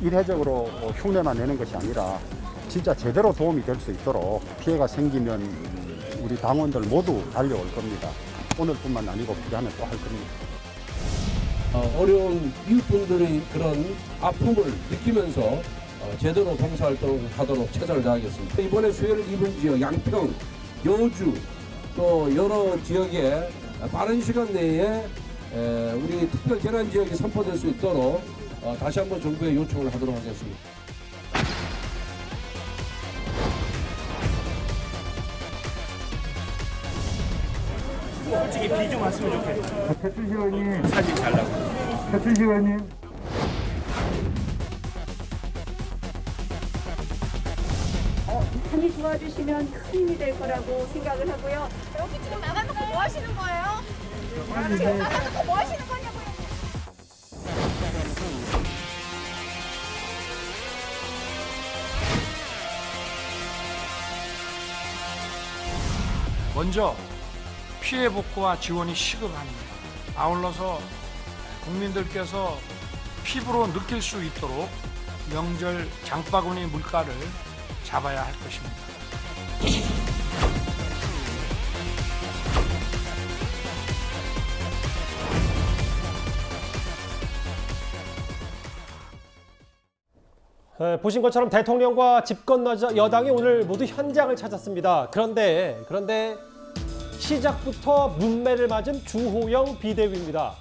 일회적으로 흉내만 내는 것이 아니라 진짜 제대로 도움이 될 수 있도록 피해가 생기면 우리 당원들 모두 달려올 겁니다. 오늘뿐만 아니고 필요하면 또 할 겁니다. 어려운 이웃분들의 그런 아픔을 느끼면서 제대로 봉사활동하도록 최선을 다하겠습니다. 이번에 수해를 입은 지역 양평, 여주 또 여러 지역에 빠른 시간 내에 우리 특별 재난 지역이 선포될 수 있도록 다시 한번 정부에 요청을 하도록 하겠습니다. 솔직히 비 좀 왔으면 좋겠어요. 최춘식 의원님, 사진 잘 나고. 최춘식 의원님. 많이 도와주시면 큰 힘이 될 거라고 생각을 하고요. 여기 지금 나가놓고 뭐 하시는 거예요? 지금 나가놓고 뭐 하시는 거냐고요? 먼저 피해 복구와 지원이 시급합니다. 아울러서 국민들께서 피부로 느낄 수 있도록 명절 장바구니 물가를 잡아야 할 것입니다. 보신 것처럼 대통령과 집권 여당이 오늘 모두 현장을 찾았습니다. 그런데 시작부터 문매를 맞은 주호영 비대위입니다.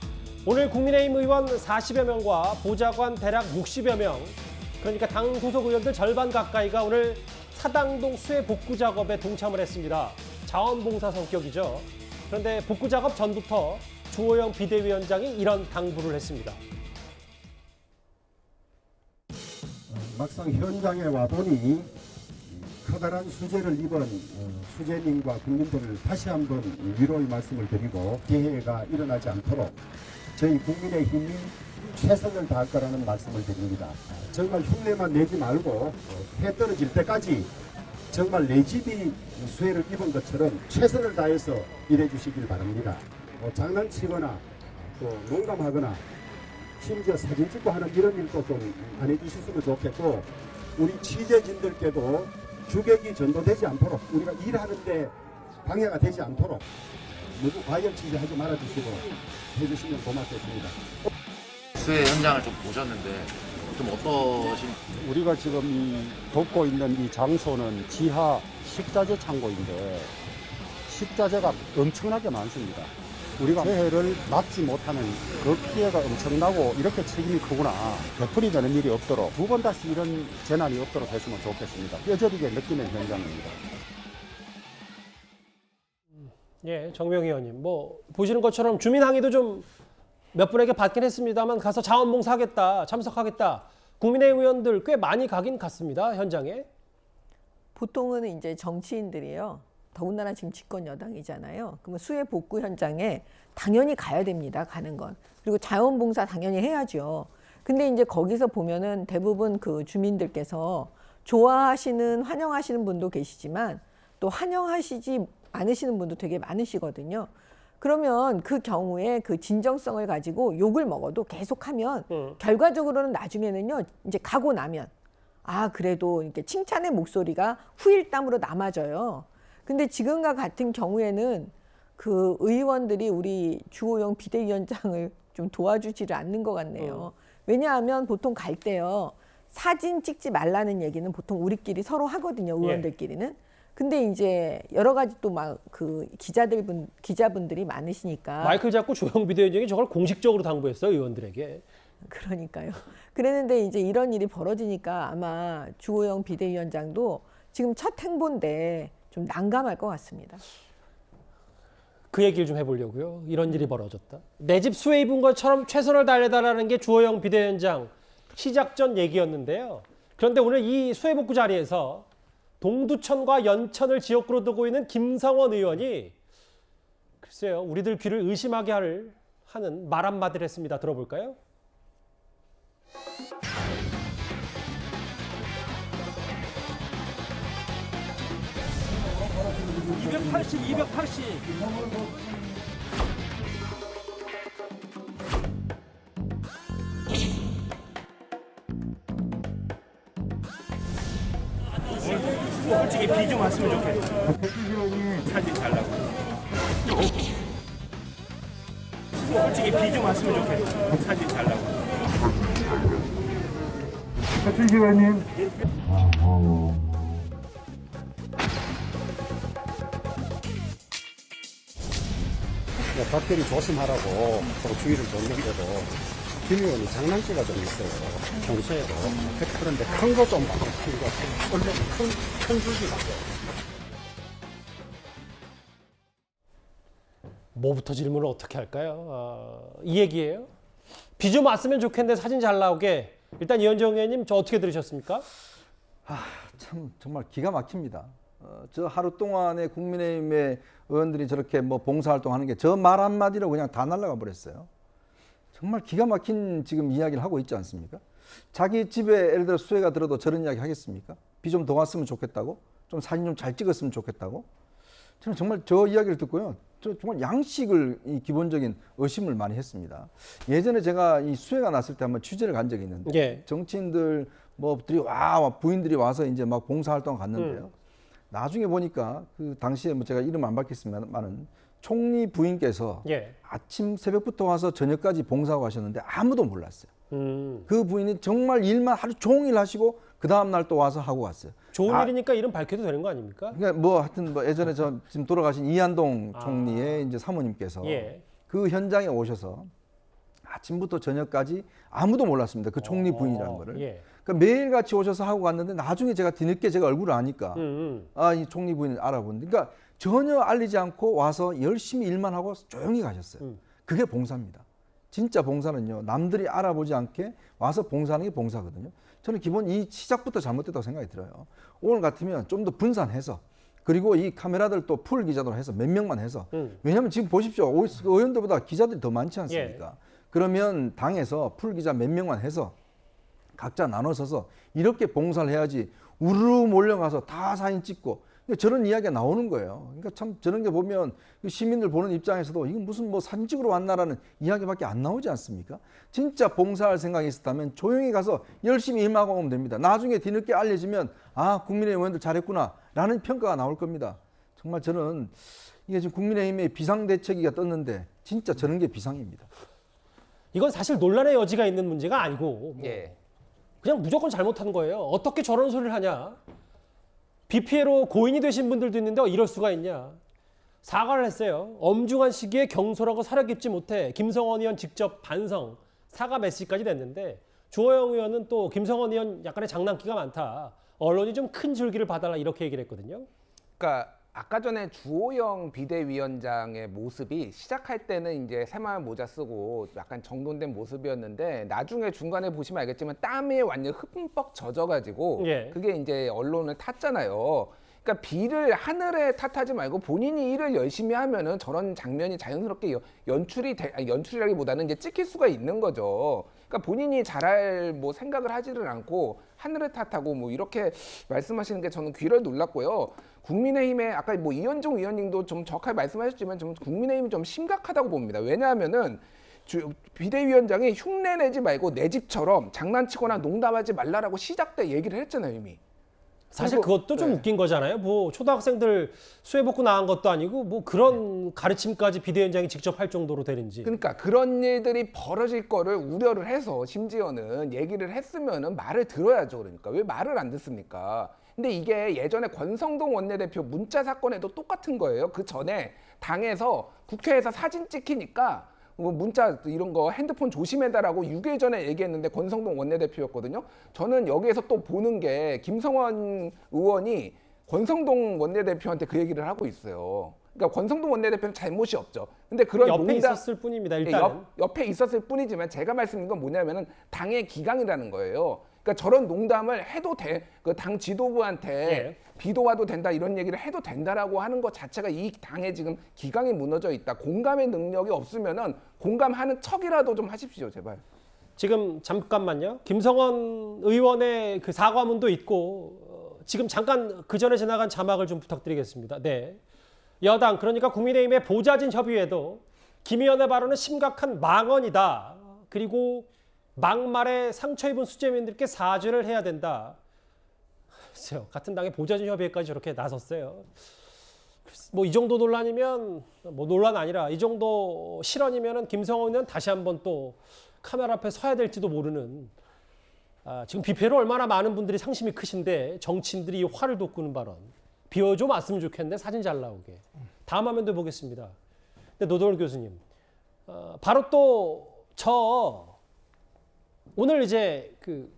오늘 국민의힘 의원 40여 명과 보좌관 대략 60여 명, 그러니까 당 소속 의원들 절반 가까이가 오늘 사당동 수해 복구 작업에 동참을 했습니다. 자원봉사 성격이죠. 그런데 복구 작업 전부터 주호영 비대위원장이 이런 당부를 했습니다. 막상 현장에 와보니 커다란 수재를 입은 수재님과 국민들을 다시 한번 위로의 말씀을 드리고 재해가 일어나지 않도록 저희 국민의힘이 최선을 다할 거라는 말씀을 드립니다. 정말 흉내만 내지 말고 해 떨어질 때까지 정말 내 집이 수해를 입은 것처럼 최선을 다해서 일해 주시길 바랍니다. 장난치거나 또 농담하거나 심지어 사진 찍고 하는 이런 일도 좀 안 해주셨으면 좋겠고, 우리 취재진들께도 주객이 전도되지 않도록, 우리가 일하는데 방해가 되지 않도록 모두 과열 취재하지 말아주시고 해주시면 고맙겠습니다. 수해 현장을 좀 보셨는데 좀 어떠신? 우리가 지금 이 돕고 있는 이 장소는 지하 식자재 창고인데 식자재가 엄청나게 많습니다. 우리가 재해를 막지 못하는 그 피해가 엄청나고 이렇게 책임이 크구나. 되풀이 되는 일이 없도록 두 번 다시 이런 재난이 없도록 했으면 좋겠습니다. 뼈저리게 느끼는 현장입니다. 예, 정명 의원님, 보시는 것처럼 주민 항의도 좀 몇 분에게 받긴 했습니다만 가서 자원봉사하겠다, 참석하겠다. 국민의힘 의원들 꽤 많이 가긴 갔습니다, 현장에. 보통은 이제 정치인들이요. 더군다나 지금 집권 여당이잖아요. 그러면 수해 복구 현장에 당연히 가야 됩니다. 가는 건. 그리고 자원봉사 당연히 해야죠. 근데 이제 거기서 보면은 대부분 그 주민들께서 좋아하시는, 환영하시는 분도 계시지만 또 환영하시지 않으시는 분도 되게 많으시거든요. 그러면 그 경우에 그 진정성을 가지고 욕을 먹어도 계속하면 결과적으로는 나중에는요. 이제 가고 나면 그래도 이렇게 칭찬의 목소리가 후일담으로 남아져요. 근데 지금과 같은 경우에는 그 의원들이 우리 주호영 비대위원장을 좀 도와주지를 않는 것 같네요. 왜냐하면 보통 갈 때요. 사진 찍지 말라는 얘기는 보통 우리끼리 서로 하거든요. 의원들끼리는. 근데 이제 여러 가지 또 막 그 기자분들이 많으시니까. 마이크를 잡고 주호영 비대위원장이 저걸 공식적으로 당부했어요. 의원들에게. 그러니까요. 그랬는데 이제 이런 일이 벌어지니까 아마 주호영 비대위원장도 지금 첫 행보인데 좀 난감할 것 같습니다. 그 얘기를 좀 해보려고요. 이런 일이 벌어졌다. 내 집 수해 입은 것처럼 최선을 다해달라는 게 주호영 비대위원장 시작 전 얘기였는데요. 그런데 오늘 이 수해 복구 자리에서 동두천과 연천을 지역구로 두고 있는 김성원 의원이 글쎄요. 우리들 귀를 의심하게 하는 말 한마디를 했습니다. 들어볼까요? 280. 솔직히 비 좀 왔으면 좋겠어. 최순실 의원님 사진 잘 나고. 솔직히 비 좀 왔으면 좋겠어. 사진 잘 나고. 최순실 의원님. 각별히 조심하라고 또 주의를 줬는데도 김 의원이 장난기가 좀 있어요. 평소에도. 그런데 큰 거 좀 봐도 큰 줄기가. 뭐부터 질문을 어떻게 할까요? 이 얘기예요. 비 좀 왔으면 좋겠는데 사진 잘 나오게. 일단 이현정 의원님 저 어떻게 들으셨습니까? 참 정말 기가 막힙니다. 저 하루 동안에 국민의힘의 의원들이 저렇게 뭐 봉사활동하는 게 저 말 한마디로 그냥 다 날아가 버렸어요. 정말 기가 막힌 지금 이야기를 하고 있지 않습니까? 자기 집에 예를 들어 수해가 들어도 저런 이야기 하겠습니까? 비 좀 더 왔으면 좋겠다고? 좀 사진 좀 잘 찍었으면 좋겠다고? 저는 정말 저 이야기를 듣고요. 저 정말 양식을 이 기본적인 의심을 많이 했습니다. 예전에 제가 이 수해가 났을 때 한번 취재를 간 적이 있는데 예. 정치인들 뭐들이 부인들이 와서 이제 막 봉사활동 갔는데요. 나중에 보니까 그 당시에 뭐 제가 이름 안 밝혔습니다만은 총리 부인께서 예. 아침 새벽부터 와서 저녁까지 봉사하고 하셨는데 아무도 몰랐어요. 그 부인이 정말 일만 하루 종일 하시고 그 다음 날 또 와서 하고 갔어요. 좋은 일이니까 이름 밝혀도 되는 거 아닙니까? 그러니까 뭐 하여튼 뭐 예전에 저 지금 돌아가신 이한동 총리의 이제 사모님께서 예. 그 현장에 오셔서 아침부터 저녁까지 아무도 몰랐습니다. 그 총리 부인이라는 거를. 예. 그러니까 매일같이 오셔서 하고 갔는데 나중에 제가 뒤늦게 제가 얼굴을 아니까 이 총리 부인을 알아보는데 그러니까 전혀 알리지 않고 와서 열심히 일만 하고 조용히 가셨어요. 그게 봉사입니다. 진짜 봉사는요. 남들이 알아보지 않게 와서 봉사하는 게 봉사거든요. 저는 기본 이 시작부터 잘못됐다고 생각이 들어요. 오늘 같으면 좀 더 분산해서 그리고 이 카메라들 또 풀 기자들 해서 몇 명만 해서 왜냐하면 지금 보십시오. 의원들보다 기자들이 더 많지 않습니까? 예. 그러면 당에서 풀 기자 몇 명만 해서 각자 나눠서서 이렇게 봉사를 해야지 우르르 몰려가서 다 사진 찍고 저런 이야기가 나오는 거예요. 그러니까 참 저런 게 보면 시민들 보는 입장에서도 이건 무슨 뭐 사진 찍으러 왔나라는 이야기밖에 안 나오지 않습니까? 진짜 봉사할 생각이 있었다면 조용히 가서 열심히 일하고 오면 됩니다. 나중에 뒤늦게 알려지면 국민의힘 의원들 잘했구나라는 평가가 나올 겁니다. 정말 저는 이게 지금 국민의힘의 비상대책위가 떴는데 진짜 저런 게 비상입니다. 이건 사실 논란의 여지가 있는 문제가 아니고 예. 그냥 무조건 잘못한 거예요. 어떻게 저런 소리를 하냐. 비 피해로 고인이 되신 분들도 있는데 이럴 수가 있냐. 사과를 했어요. 엄중한 시기에 경솔하고 사려 깊지 못해 김성원 의원 직접 반성, 사과 메시지까지 냈는데 주호영 의원은 또 김성원 의원 약간의 장난기가 많다. 언론이 좀 큰 줄기를 봐달라 이렇게 얘기를 했거든요. 그러니까 아까 전에 주호영 비대위원장의 모습이 시작할 때는 이제 새마을 모자 쓰고 약간 정돈된 모습이었는데 나중에 중간에 보시면 알겠지만 땀에 완전 흠뻑 젖어가지고 예. 그게 이제 언론을 탔잖아요. 그러니까 비를 하늘에 탓하지 말고 본인이 일을 열심히 하면은 저런 장면이 자연스럽게 연출이라기보다는 이제 찍힐 수가 있는 거죠. 그러니까 본인이 잘할 뭐 생각을 하지를 않고 하늘을 탓하고 뭐 이렇게 말씀하시는 게 저는 귀를 놀랐고요. 국민의힘의 아까 뭐 이현종 의원님도 좀 정확하게 말씀하셨지만 좀 국민의힘이 좀 심각하다고 봅니다. 왜냐하면은 비대위원장이 흉내 내지 말고 내 집처럼 장난치거나 농담하지 말라라고 시작 때 얘기를 했잖아요, 이미. 사실 그것도 좀 웃긴 거잖아요. 뭐 초등학생들 수해 복구 나간 것도 아니고 뭐 그런 가르침까지 비대위원장이 직접 할 정도로 되는지. 그러니까 그런 일들이 벌어질 거를 우려를 해서 심지어는 얘기를 했으면은 말을 들어야죠. 그러니까 왜 말을 안 듣습니까? 근데 이게 예전에 권성동 원내대표 문자 사건에도 똑같은 거예요. 그 전에 당에서 국회에서 사진 찍히니까 뭐 문자 이런 거 핸드폰 조심해달라고 6일 전에 얘기했는데 권성동 원내대표였거든요. 저는 여기에서 또 보는 게 김성원 의원이 권성동 원내대표한테 그 얘기를 하고 있어요. 그러니까 권성동 원내대표는 잘못이 없죠. 근데 그런 옆에 있었을 뿐입니다. 일단은. 옆에 있었을 뿐이지만 제가 말씀드린 건 뭐냐면은 당의 기강이라는 거예요. 그러니까 저런 농담을 해도 돼. 그 당 지도부한테 예. 비도 와도 된다 이런 얘기를 해도 된다라고 하는 것 자체가 이 당의 지금 기강이 무너져 있다. 공감의 능력이 없으면은 공감하는 척이라도 좀 하십시오, 제발. 지금 잠깐만요. 김성원 의원의 그 사과문도 있고 지금 잠깐 그 전에 지나간 자막을 좀 부탁드리겠습니다. 네. 여당 그러니까 국민의힘의 보좌진 협의회도 김 의원의 발언은 심각한 망언이다. 그리고 막말에 상처 입은 수재민들께 사죄를 해야 된다. 글쎄요. 같은 당의 보좌진 협의회까지 저렇게 나섰어요. 뭐 이 정도 논란이면 뭐 논란 아니라 이 정도 실언이면은 김성원 의원 다시 한번 또 카메라 앞에 서야 될지도 모르는 지금 비패로 얼마나 많은 분들이 상심이 크신데 정치인들이 이 화를 돋구는 발언 비워줘 왔으면 좋겠는데 사진 잘 나오게. 다음 화면도 보겠습니다. 근데 노동월 교수님 바로 또 오늘 이제 그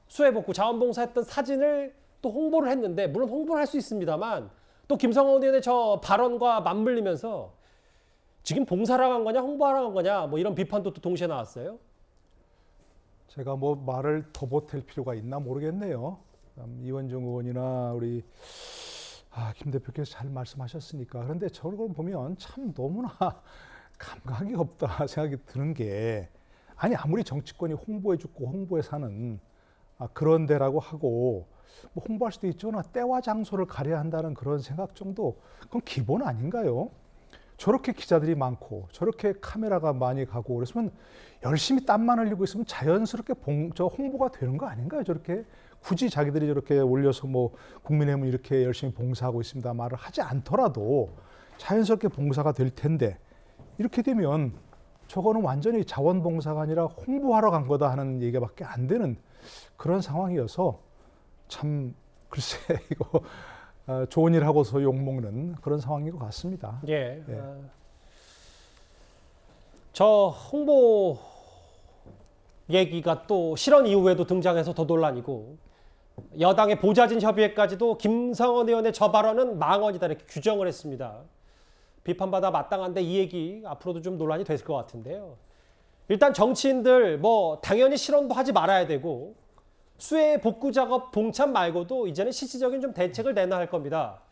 수해복구 자원봉사했던 사진을 또 홍보를 했는데 물론 홍보를 할 수 있습니다만 또 김성원 의원의 저 발언과 맞물리면서 지금 봉사하러 간 거냐 홍보하러 간 거냐 뭐 이런 비판도 또 동시에 나왔어요. 제가 뭐 말을 더 보탤 필요가 있나 모르겠네요. 이원정 의원이나 우리 김 대표께서 잘 말씀하셨으니까. 그런데 저걸 보면 참 너무나 감각이 없다 생각이 드는 게 아니 아무리 정치권이 홍보해주고 홍보해서 하는 그런 데라고 하고 뭐 홍보할 수도 있죠. 때와 장소를 가려야 한다는 그런 생각 정도 그건 기본 아닌가요? 저렇게 기자들이 많고 저렇게 카메라가 많이 가고 그랬으면 열심히 땀만 흘리고 있으면 자연스럽게 홍보가 되는 거 아닌가요? 저렇게 굳이 자기들이 저렇게 올려서 뭐 국민의힘은 이렇게 열심히 봉사하고 있습니다 말을 하지 않더라도 자연스럽게 봉사가 될 텐데 이렇게 되면 저거는 완전히 자원봉사가 아니라 홍보하러 간 거다 하는 얘기밖에 안 되는 그런 상황이어서 참 글쎄 이거 좋은 일 하고서 욕먹는 그런 상황인 것 같습니다. 예. 저 홍보 얘기가 또 실언 이후에도 등장해서 더 논란이고 여당의 보좌진 협의회까지도 김성원 의원의 저 발언은 망언이다 이렇게 규정을 했습니다. 비판받아 마땅한데 이 얘기 앞으로도 좀 논란이 됐을 것 같은데요. 일단 정치인들 뭐 당연히 실언도 하지 말아야 되고 수해 복구 작업 봉참 말고도 이제는 실질적인 좀 대책을 내놔야 할 겁니다.